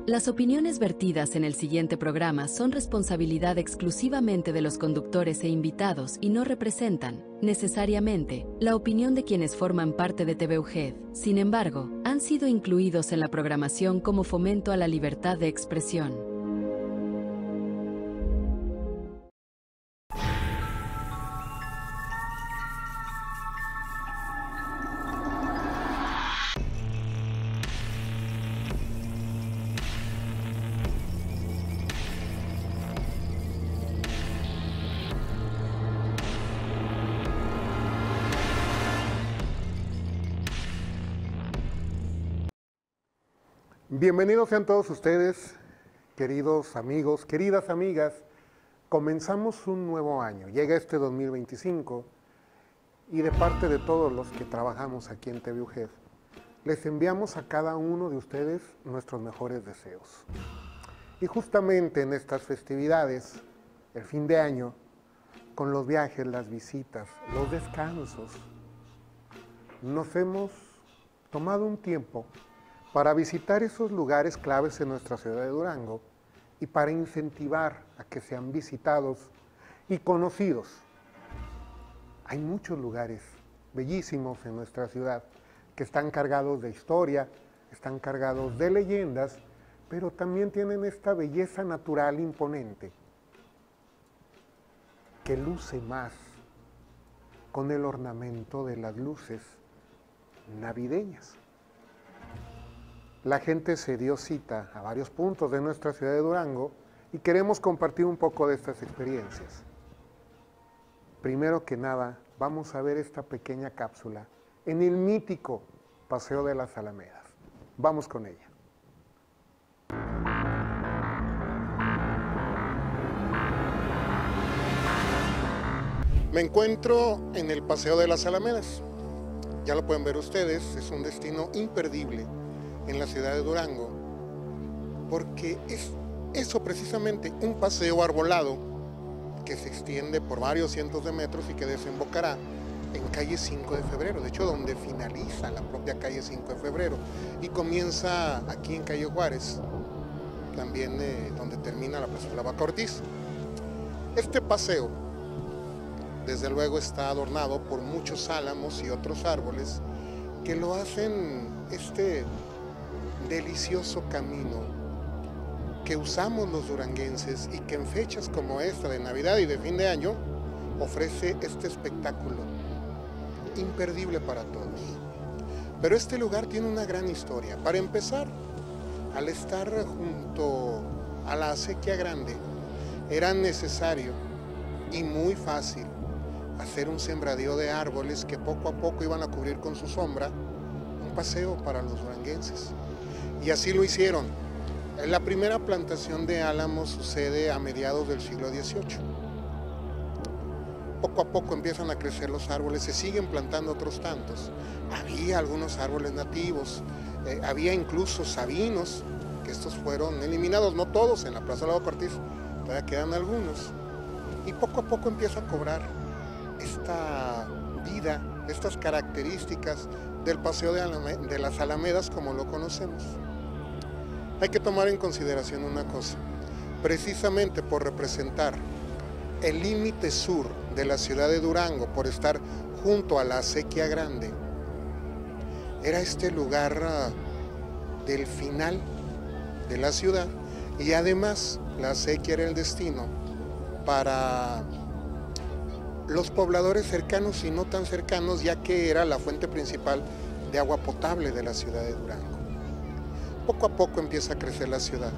Las opiniones vertidas en el siguiente programa son responsabilidad exclusivamente de los conductores e invitados y no representan, necesariamente, la opinión de quienes forman parte de TV UGED. Sin embargo, han sido incluidos en la programación como fomento a la libertad de expresión. Bienvenidos sean todos ustedes, queridos amigos, queridas amigas. Comenzamos un nuevo año, llega este 2025 y de parte de todos los que trabajamos aquí en TV UGED, les enviamos a cada uno de ustedes nuestros mejores deseos. Y justamente en estas festividades, el fin de año, con los viajes, las visitas, los descansos, nos hemos tomado un tiempo para visitar esos lugares claves en nuestra ciudad de Durango y para incentivar a que sean visitados y conocidos. Hay muchos lugares bellísimos en nuestra ciudad que están cargados de historia, están cargados de leyendas, pero también tienen esta belleza natural imponente que luce más con el ornamento de las luces navideñas. La gente se dio cita a varios puntos de nuestra ciudad de Durango y queremos compartir un poco de estas experiencias. Primero que nada, vamos a ver esta pequeña cápsula en el mítico Paseo de las Alamedas. Vamos con ella. Me encuentro en el Paseo de las Alamedas. Ya lo pueden ver ustedes, es un destino imperdible en la ciudad de Durango, porque es eso precisamente, un paseo arbolado que se extiende por varios cientos de metros y que desembocará en calle 5 de febrero, de hecho donde finaliza la propia calle 5 de febrero y comienza aquí en calle Juárez, también donde termina la Plaza Lavaca Ortiz. Este paseo, desde luego, está adornado por muchos álamos y otros árboles que lo hacen este delicioso camino que usamos los duranguenses y que en fechas como esta de Navidad y de fin de año ofrece este espectáculo imperdible para todos. Pero este lugar tiene una gran historia. Para empezar, al estar junto a la acequia grande, era necesario y muy fácil hacer un sembradío de árboles que poco a poco iban a cubrir con su sombra un paseo para los duranguenses. Y así lo hicieron. La primera plantación de álamos sucede a mediados del siglo XVIII. Poco a poco empiezan a crecer los árboles, se siguen plantando otros tantos. Había algunos árboles nativos, había incluso sabinos, que estos fueron eliminados, no todos, en la Plaza Lavaca Ortiz, todavía quedan algunos. Y poco a poco empieza a cobrar esta vida, estas características del Paseo de las Alamedas como lo conocemos. Hay que tomar en consideración una cosa, precisamente por representar el límite sur de la ciudad de Durango, por estar junto a la acequia grande, era este lugar del final de la ciudad y además la acequia era el destino para los pobladores cercanos y no tan cercanos, ya que era la fuente principal de agua potable de la ciudad de Durango. Poco a poco empieza a crecer la ciudad,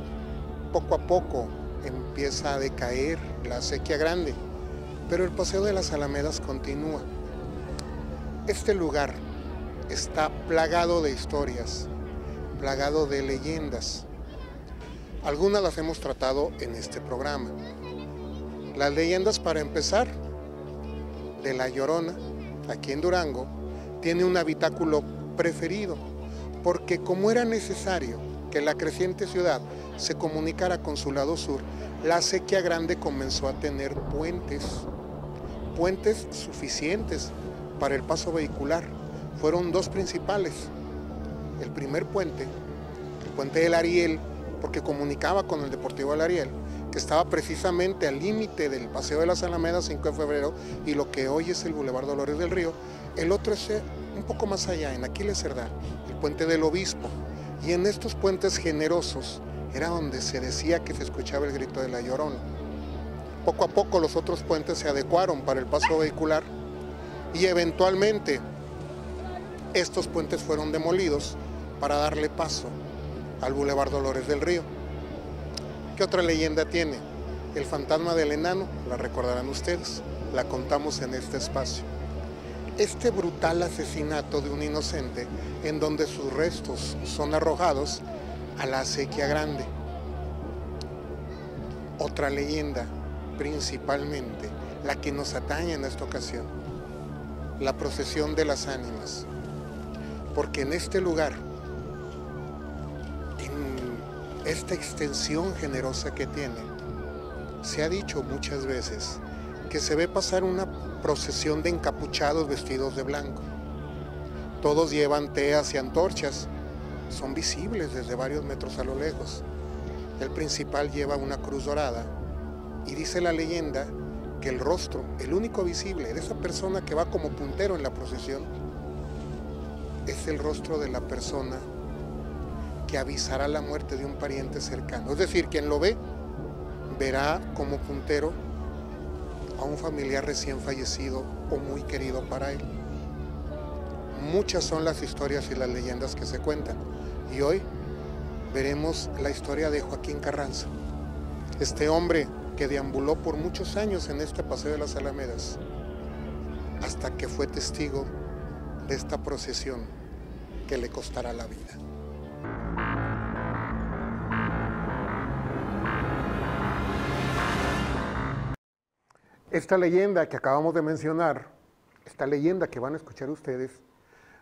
poco a poco empieza a decaer la acequia grande, pero el Paseo de las Alamedas continúa. Este lugar está plagado de historias, plagado de leyendas. Algunas las hemos tratado en este programa. Las leyendas, para empezar, de La Llorona, aquí en Durango, tiene un habitáculo preferido, porque como era necesario que la creciente ciudad se comunicara con su lado sur, la acequia grande comenzó a tener puentes suficientes para el paso vehicular. Fueron dos principales. El primer puente, el puente del Ariel, porque comunicaba con el Deportivo del Ariel, que estaba precisamente al límite del Paseo de las Alamedas 5 de febrero y lo que hoy es el Boulevard Dolores del Río. El otro es un poco más allá, en Aquiles Cerdá, el Puente del Obispo. Y en estos puentes generosos era donde se decía que se escuchaba el grito de la Llorona. Poco a poco los otros puentes se adecuaron para el paso vehicular y eventualmente estos puentes fueron demolidos para darle paso al Boulevard Dolores del Río. ¿Qué otra leyenda tiene? El fantasma del enano, la recordarán ustedes, la contamos en este espacio. Este brutal asesinato de un inocente en donde sus restos son arrojados a la acequia grande. Otra leyenda, principalmente la que nos atañe en esta ocasión, la procesión de las ánimas. Porque en este lugar, en esta extensión generosa que tiene, se ha dicho muchas veces que se ve pasar una procesión de encapuchados vestidos de blanco. Todos llevan teas y antorchas, son visibles desde varios metros a lo lejos. El principal lleva una cruz dorada y dice la leyenda que el rostro, el único visible de esa persona que va como puntero en la procesión, es el rostro de la persona que avisará la muerte de un pariente cercano. Es decir, quien lo ve, verá como puntero a un familiar recién fallecido o muy querido para él. Muchas son las historias y las leyendas que se cuentan. Y hoy veremos la historia de Joaquín Carranza, este hombre que deambuló por muchos años en este Paseo de las Alamedas, hasta que fue testigo de esta procesión que le costará la vida. Esta leyenda que acabamos de mencionar, esta leyenda que van a escuchar ustedes,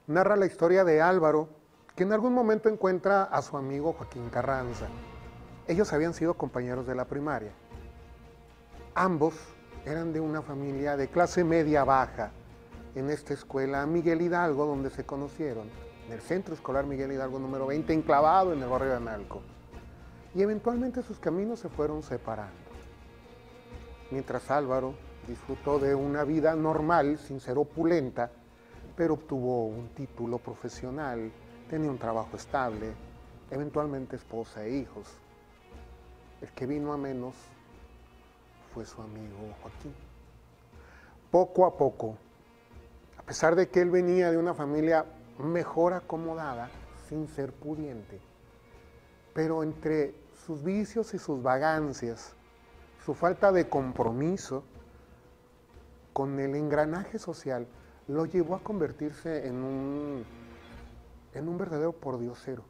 narra la historia de Álvaro, que en algún momento encuentra a su amigo Joaquín Carranza. Ellos habían sido compañeros de la primaria. Ambos eran de una familia de clase media baja en esta escuela Miguel Hidalgo, donde se conocieron, en el Centro Escolar Miguel Hidalgo número 20, enclavado en el barrio de Analco. Y eventualmente sus caminos se fueron separando. Mientras Álvaro disfrutó de una vida normal, sin ser opulenta, pero obtuvo un título profesional, tenía un trabajo estable, eventualmente esposa e hijos. El que vino a menos fue su amigo Joaquín. Poco a poco, a pesar de que él venía de una familia mejor acomodada, sin ser pudiente, pero entre sus vicios y sus vagancias, su falta de compromiso con el engranaje social, lo llevó a convertirse en un verdadero pordiosero,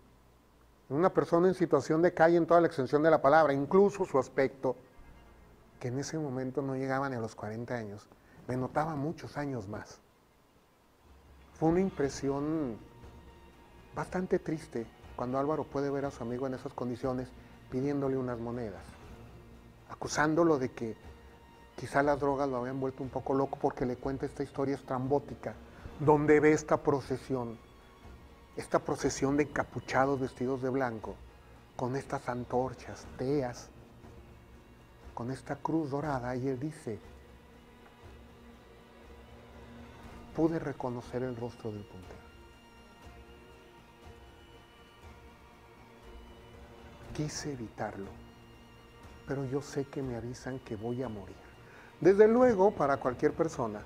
en una persona en situación de calle en toda la extensión de la palabra. Incluso su aspecto, que en ese momento no llegaba ni a los 40 años, me notaba muchos años más. Fue una impresión bastante triste cuando Álvaro puede ver a su amigo en esas condiciones pidiéndole unas monedas, acusándolo de que quizá las drogas lo habían vuelto un poco loco, porque le cuenta esta historia estrambótica, donde ve esta procesión de encapuchados vestidos de blanco, con estas antorchas, teas, con esta cruz dorada, y él dice: pude reconocer el rostro del puntero. Quise evitarlo, pero yo sé que me avisan que voy a morir. Desde luego, para cualquier persona,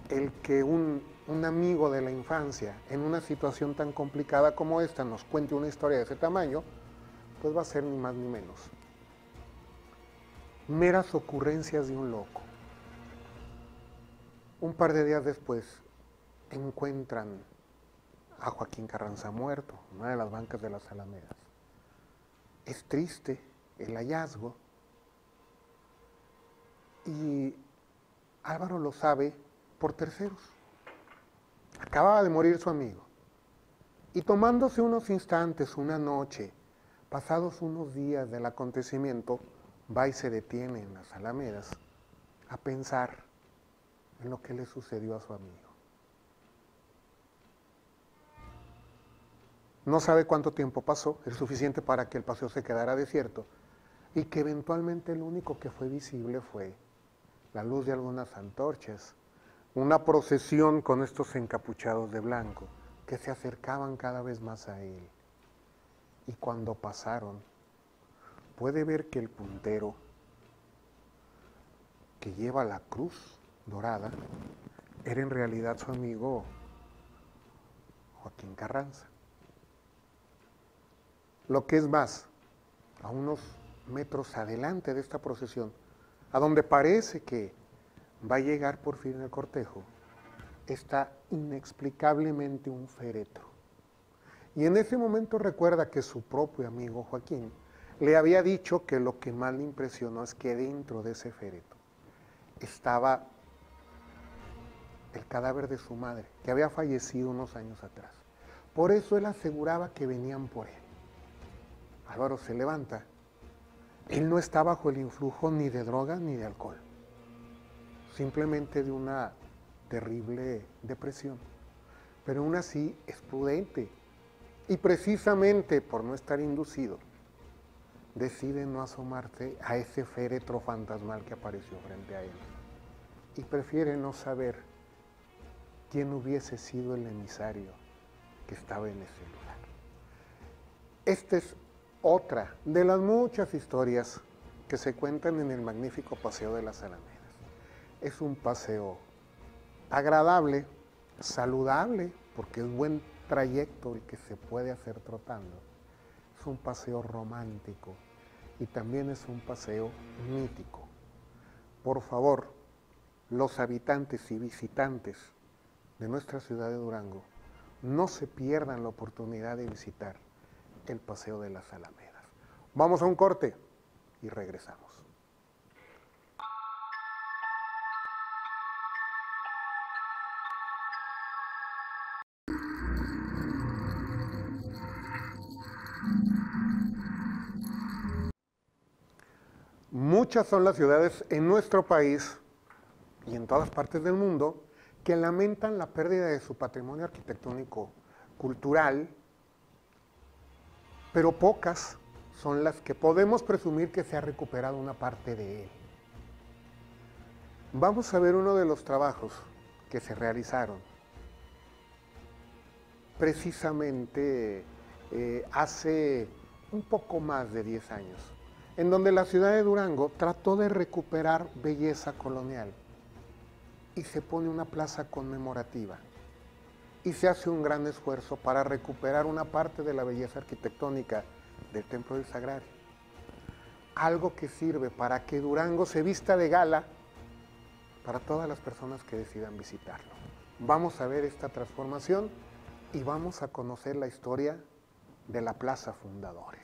el que un amigo de la infancia, en una situación tan complicada como esta, nos cuente una historia de ese tamaño, pues va a ser ni más ni menos meras ocurrencias de un loco. Un par de días después, encuentran a Joaquín Carranza muerto en una de las bancas de las Alamedas. Es triste el hallazgo, y Álvaro lo sabe por terceros. Acababa de morir su amigo, y tomándose unos instantes, una noche, pasados unos días del acontecimiento, va y se detiene en las Alamedas a pensar en lo que le sucedió a su amigo. No sabe cuánto tiempo pasó, el suficiente para que el paseo se quedara desierto, y que eventualmente lo único que fue visible fue la luz de algunas antorchas, una procesión con estos encapuchados de blanco que se acercaban cada vez más a él. Y cuando pasaron, puede ver que el puntero que lleva la cruz dorada era en realidad su amigo Joaquín Carranza. Lo que es más, a unos metros adelante de esta procesión, a donde parece que va a llegar por fin el cortejo, está inexplicablemente un féretro. Y en ese momento recuerda que su propio amigo Joaquín le había dicho que lo que más le impresionó es que dentro de ese féretro estaba el cadáver de su madre, que había fallecido unos años atrás. Por eso él aseguraba que venían por él. Álvaro se levanta. Él no está bajo el influjo ni de droga ni de alcohol, simplemente de una terrible depresión. Pero aún así es prudente y precisamente por no estar inducido, decide no asomarse a ese féretro fantasmal que apareció frente a él y prefiere no saber quién hubiese sido el emisario que estaba en ese lugar. Esta es otra de las muchas historias que se cuentan en el magnífico Paseo de las Alamedas. Es un paseo agradable, saludable, porque es buen trayecto el que se puede hacer trotando. Es un paseo romántico y también es un paseo mítico. Por favor, los habitantes y visitantes de nuestra ciudad de Durango, no se pierdan la oportunidad de visitar el Paseo de las Alamedas. Vamos a un corte y regresamos. Muchas son las ciudades en nuestro país y en todas partes del mundo que lamentan la pérdida de su patrimonio arquitectónico cultural, pero pocas son las que podemos presumir que se ha recuperado una parte de él. Vamos a ver uno de los trabajos que se realizaron precisamente hace un poco más de 10 años, en donde la ciudad de Durango trató de recuperar belleza colonial y se pone una plaza conmemorativa y se hace un gran esfuerzo para recuperar una parte de la belleza arquitectónica del Templo del Sagrario. Algo que sirve para que Durango se vista de gala para todas las personas que decidan visitarlo. Vamos a ver esta transformación y vamos a conocer la historia de la Plaza Fundadores.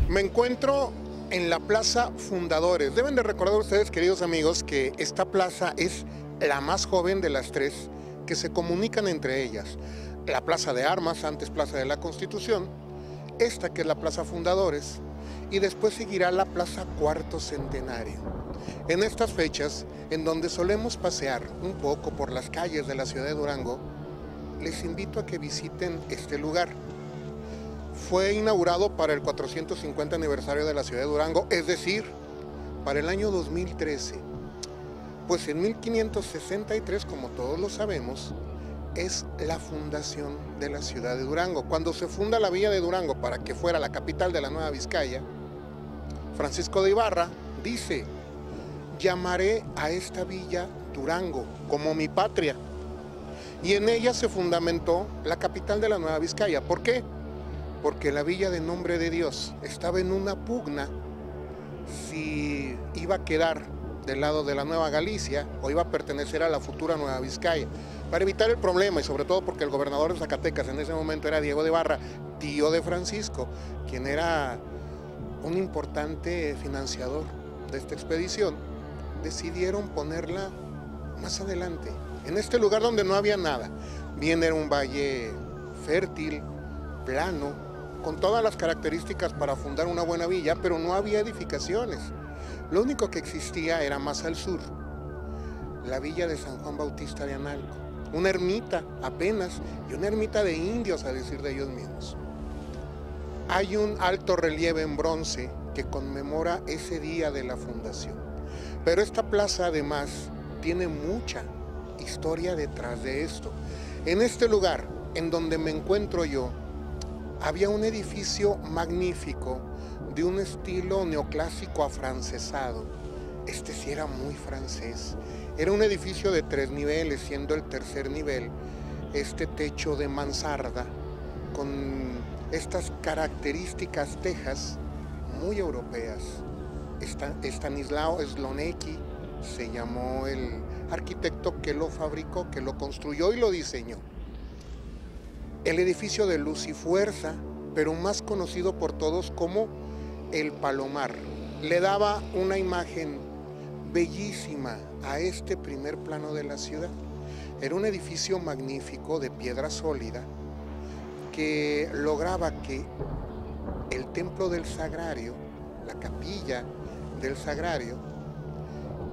Me encuentro en la Plaza Fundadores. Deben de recordar ustedes, queridos amigos, que esta plaza es la más joven de las tres que se comunican entre ellas. La Plaza de Armas, antes Plaza de la Constitución, esta que es la Plaza Fundadores, y después seguirá la Plaza Cuarto Centenario. En estas fechas, en donde solemos pasear un poco por las calles de la ciudad de Durango, les invito a que visiten este lugar. Fue inaugurado para el 450 aniversario de la ciudad de Durango, es decir, para el año 2013. Pues en 1563, como todos lo sabemos, es la fundación de la ciudad de Durango. Cuando se funda la villa de Durango para que fuera la capital de la Nueva Vizcaya, Francisco de Ibarra dice: llamaré a esta villa Durango como mi patria. Y en ella se fundamentó la capital de la Nueva Vizcaya. ¿Por qué? Porque la villa de Nombre de Dios estaba en una pugna si iba a quedar del lado de la Nueva Galicia o iba a pertenecer a la futura Nueva Vizcaya. Para evitar el problema y sobre todo porque el gobernador de Zacatecas en ese momento era Diego de Ibarra, tío de Francisco, quien era un importante financiador de esta expedición, decidieron ponerla más adelante, en este lugar donde no había nada. Bien era un valle fértil, plano, con todas las características para fundar una buena villa, pero no había edificaciones. Lo único que existía era más al sur, la villa de San Juan Bautista de Analco, una ermita apenas, y una ermita de indios, a decir de ellos mismos. Hay un alto relieve en bronce que conmemora ese día de la fundación. Pero esta plaza además tiene mucha historia detrás de esto. En este lugar, en donde me encuentro yo, había un edificio magnífico de un estilo neoclásico afrancesado. Este sí era muy francés. Era un edificio de 3 niveles, siendo el tercer nivel este techo de mansarda con estas características tejas muy europeas. Stanislao Slonecki se llamó el arquitecto que lo fabricó, que lo construyó y lo diseñó. El edificio de luz y fuerza, pero más conocido por todos como el Palomar, le daba una imagen bellísima a este primer plano de la ciudad. Era un edificio magnífico de piedra sólida que lograba que el templo del Sagrario, la capilla del Sagrario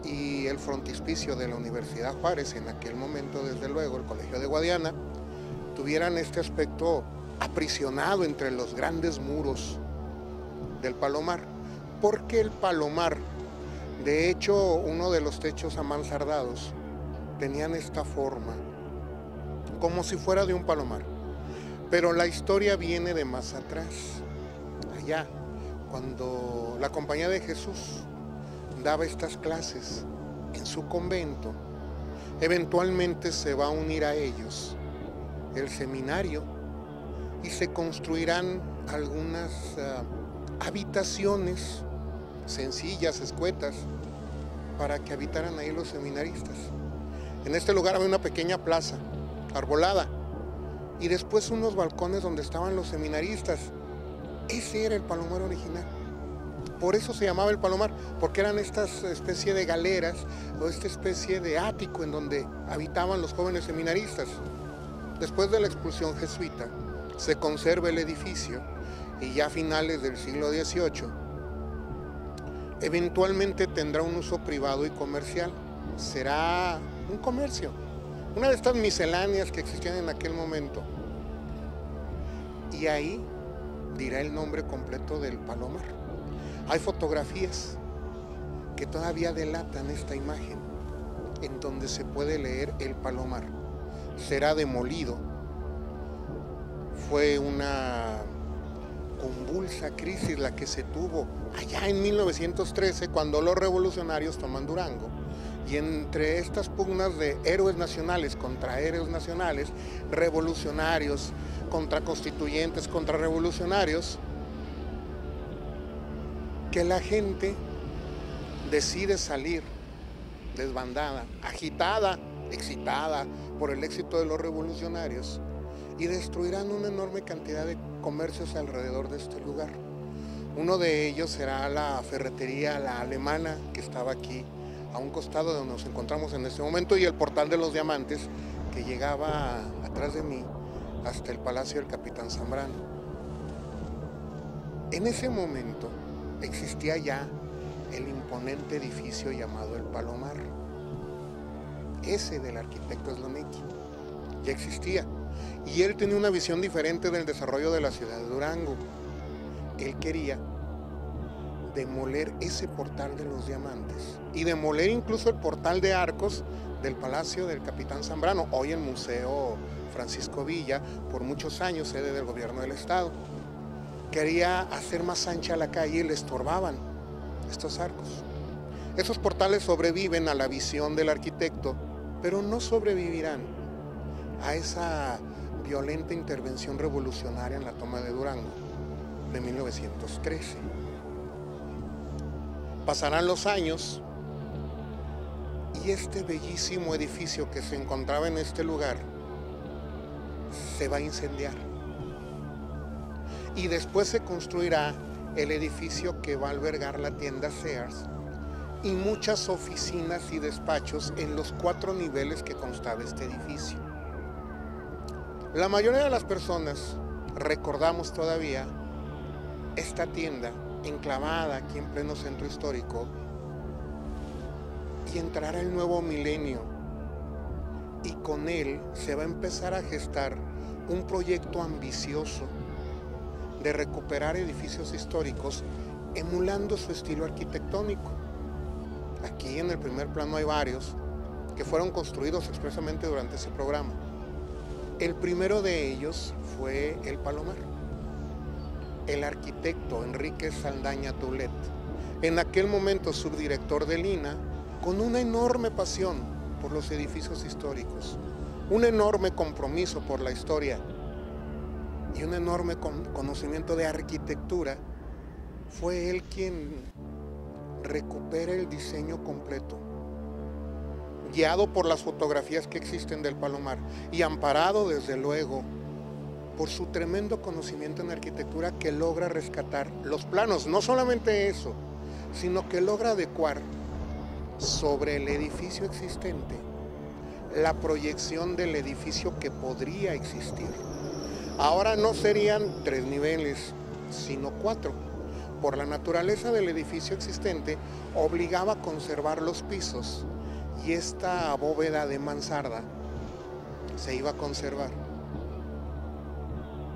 y el frontispicio de la Universidad Juárez, en aquel momento desde luego el Colegio de Guadiana, tuvieran este aspecto aprisionado entre los grandes muros del Palomar. Porque el Palomar, de hecho, uno de los techos amansardados tenían esta forma, como si fuera de un palomar. Pero la historia viene de más atrás, allá, cuando la Compañía de Jesús daba estas clases en su convento, eventualmente se va a unir a ellos el seminario y se construirán algunas habitaciones sencillas, escuetas, para que habitaran ahí los seminaristas. En este lugar había una pequeña plaza arbolada y después unos balcones donde estaban los seminaristas. Ese era el Palomar original. Por eso se llamaba el Palomar, porque eran estas especie de galeras o esta especie de ático en donde habitaban los jóvenes seminaristas. Después de la expulsión jesuita, se conserva el edificio y ya a finales del siglo XVIII, eventualmente tendrá un uso privado y comercial. Será un comercio, una de estas misceláneas que existían en aquel momento. Y ahí dirá el nombre completo del Palomar. Hay fotografías que todavía delatan esta imagen, en donde se puede leer el Palomar. Será demolido. Fue una convulsa crisis la que se tuvo allá en 1913, cuando los revolucionarios toman Durango. Y entre estas pugnas de héroes nacionales contra héroes nacionales, revolucionarios contra constituyentes, contra revolucionarios, que la gente decide salir desbandada, agitada, excitada por el éxito de los revolucionarios, y destruirán una enorme cantidad de comercios alrededor de este lugar. Uno de ellos será la ferretería La Alemana, que estaba aquí a un costado de donde nos encontramos en este momento, y el Portal de los Diamantes, que llegaba atrás de mí hasta el Palacio del Capitán Zambrano. En ese momento existía ya el imponente edificio llamado el Palomar. Ese del arquitecto Slonecki ya existía, y él tenía una visión diferente del desarrollo de la ciudad de Durango. Él quería demoler ese Portal de los Diamantes y demoler incluso el portal de arcos del Palacio del Capitán Zambrano, hoy el Museo Francisco Villa, por muchos años sede del gobierno del estado. Quería hacer más ancha la calle y le estorbaban estos arcos. Esos portales sobreviven a la visión del arquitecto, pero no sobrevivirán a esa violenta intervención revolucionaria en la toma de Durango de 1913. Pasarán los años y este bellísimo edificio que se encontraba en este lugar se va a incendiar. Y después se construirá el edificio que va a albergar la tienda Sears y muchas oficinas y despachos en los 4 niveles que constaba este edificio. La mayoría de las personas recordamos todavía esta tienda enclavada aquí en pleno centro histórico, y entrará el nuevo milenio. Y con él se va a empezar a gestar un proyecto ambicioso de recuperar edificios históricos emulando su estilo arquitectónico. Aquí en el primer plano hay varios que fueron construidos expresamente durante ese programa. El primero de ellos fue el Palomar. El arquitecto Enrique Saldaña Toulet, en aquel momento subdirector del INAH, con una enorme pasión por los edificios históricos, un enorme compromiso por la historia y un enorme conocimiento de arquitectura, fue él quien recupera el diseño completo, guiado por las fotografías que existen del Palomar y amparado desde luego por su tremendo conocimiento en arquitectura, que logra rescatar los planos. No solamente eso, sino que logra adecuar sobre el edificio existente la proyección del edificio que podría existir. Ahora no serían 3 niveles, sino 4. Por la naturaleza del edificio existente, obligaba a conservar los pisos y esta bóveda de mansarda se iba a conservar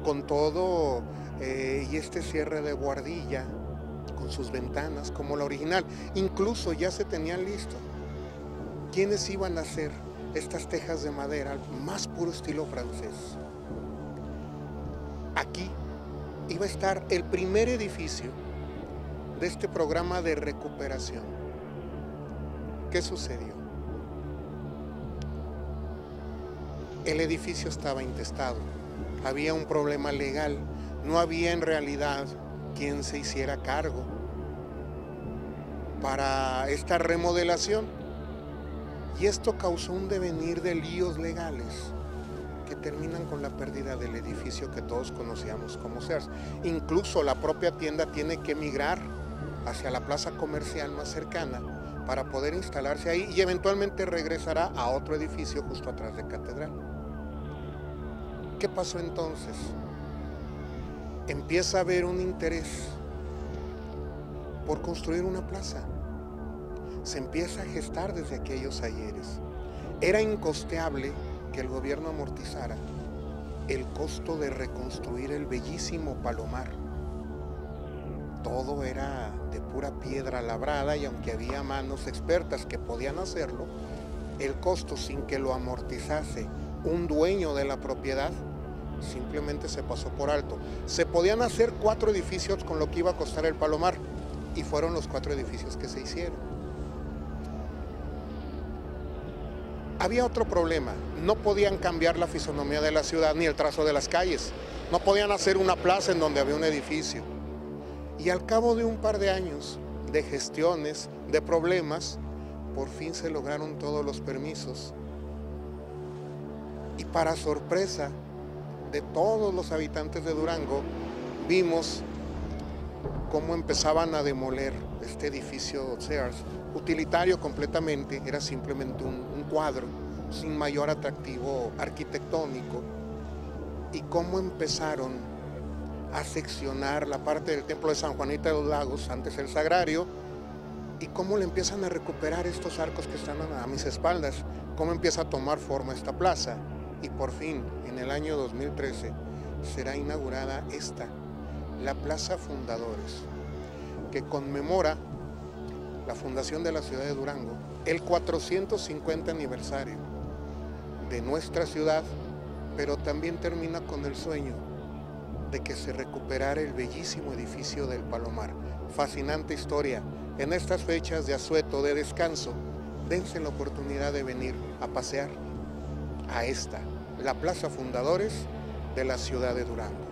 con todo y este cierre de buhardilla con sus ventanas como la original. Incluso ya se tenían listo quiénes iban a hacer estas tejas de madera al más puro estilo francés. Aquí iba a estar el primer edificio de este programa de recuperación. ¿Qué sucedió? El edificio estaba intestado, había un problema legal, no había en realidad quien se hiciera cargo para esta remodelación, y esto causó un devenir de líos legales que terminan con la pérdida del edificio que todos conocíamos como Sears. Incluso la propia tienda tiene que migrar hacia la plaza comercial más cercana para poder instalarse ahí, y eventualmente regresará a otro edificio justo atrás de Catedral. ¿Qué pasó entonces? Empieza a haber un interés por construir una plaza. Se empieza a gestar desde aquellos ayeres. Era incosteable que el gobierno amortizara el costo de reconstruir el bellísimo Palomar. Todo era de pura piedra labrada, y aunque había manos expertas que podían hacerlo, el costo, sin que lo amortizase un dueño de la propiedad, simplemente se pasó por alto. Se podían hacer 4 edificios con lo que iba a costar el Palomar, y fueron los 4 edificios que se hicieron. Había otro problema: no podían cambiar la fisonomía de la ciudad ni el trazo de las calles. No podían hacer una plaza en donde había un edificio. Y al cabo de un par de años de gestiones, de problemas, por fin se lograron todos los permisos. Y para sorpresa de todos los habitantes de Durango, vimos cómo empezaban a demoler este edificio Sears, utilitario completamente, era simplemente un cuadro sin mayor atractivo arquitectónico, y cómo empezaron a seccionar la parte del templo de San Juanita de los Lagos, antes el Sagrario, y cómo le empiezan a recuperar estos arcos que están a mis espaldas, cómo empieza a tomar forma esta plaza, y por fin, en el año 2013, será inaugurada la Plaza Fundadores, que conmemora la fundación de la ciudad de Durango, el 450 aniversario de nuestra ciudad, pero también termina con el sueño de que se recuperara el bellísimo edificio del Palomar. Fascinante historia. En estas fechas de asueto, de descanso, dense la oportunidad de venir a pasear a la Plaza Fundadores de la ciudad de Durango.